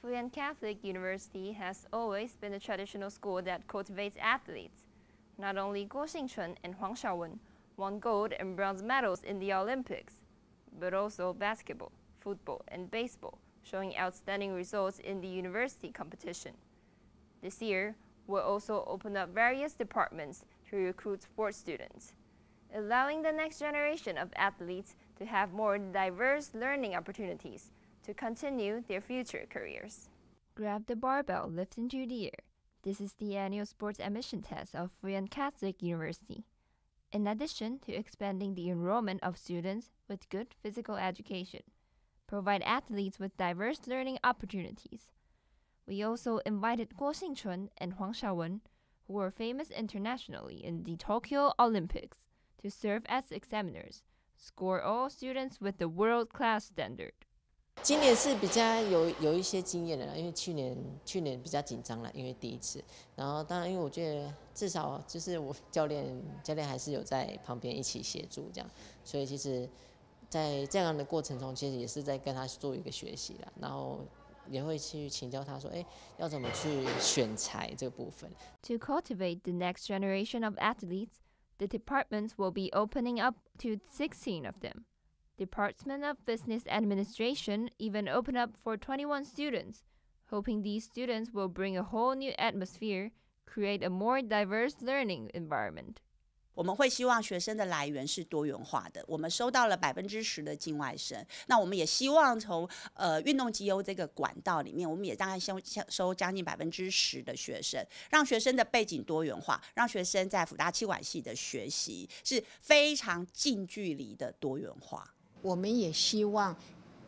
FuJen Catholic University has always been a traditional school that cultivates athletes. Not only Guo Xingchun and Huang Xiaowen won gold and bronze medals in the Olympics, but also basketball, football, and baseball, showing outstanding results in the university competition. This year, we'll also open up various departments to recruit sports students, allowing the next generation of athletes to have more diverse learning opportunities to continue their future careers. Grab the barbell, lift into the air. This is the annual sports admission test of FuJen Catholic University. In addition to expanding the enrollment of students with good physical education, provide athletes with diverse learning opportunities. We also invited Guo Xingchun and Huang Xiaowen, who were famous internationally in the Tokyo Olympics, to serve as examiners, score all students with the world-class standard. 今年是比较有一些经验的啦，因为去年比较紧张啦，因为第一次。然后当然，因为我觉得至少就是我教练还是有在旁边一起协助这样，所以其实，在这样的过程中，其实也是在跟他做一个学习啦，然后也会去请教他说，要怎么去选材这个部分。To cultivate the next generation of athletes, the departments will be opening up to 16 of them. Department of Business Administration even opened up for 21 students, hoping these students will bring a whole new atmosphere, create a more diverse learning environment. 我们会希望学生的来源是多元化的。我们收到了10%的境外生，那我们也希望从运动绩优这个管道里面，我们也大概收将近10%的学生，让学生的背景多元化，让学生在辅大企管系的学习是非常近距离的多元化。我们也希望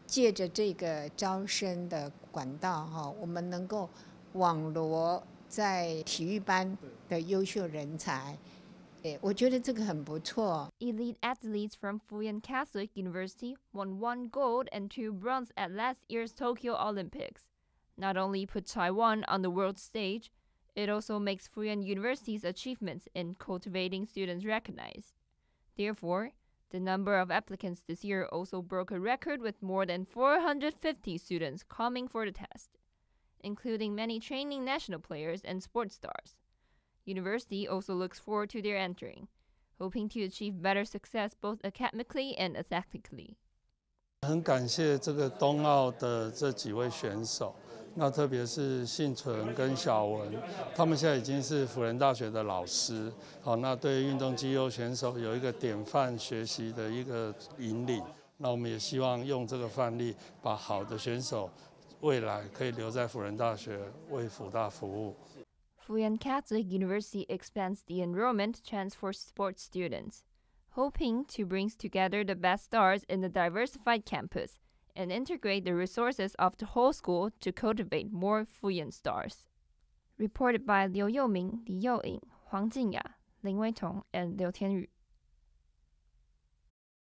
借着这个招生的管道，我们能够网罗在体育班的优秀人才。我觉得这个很不错。Elite athletes from FuJen Catholic University won 1 gold and 2 bronze at last year's Tokyo Olympics. Not only put Taiwan on the world stage, it also makes FuJen University's achievements in cultivating students recognized. Therefore, the number of applicants this year also broke a record with more than 450 students coming for the test, including many training national players and sports stars. University also looks forward to their entering, hoping to achieve better success both academically and athletically. 很感谢这个冬奥的这几位选手，那特别是幸存跟小文，他们现在已经是辅仁大学的老师，那对运动绩优选手有一个典范学习的一个引领。那我们也希望用这个范例，把好的选手未来可以留在辅仁大学为辅大服务。FuJen Catholic University expands the enrollment chance for sports students, hoping to bring together the best stars in the diversified campus and integrate the resources of the whole school to cultivate more FuJen stars. Reported by Liu Youming, Li Youying, Huang Jingya, Lin Weitong, and Liu Tianyu.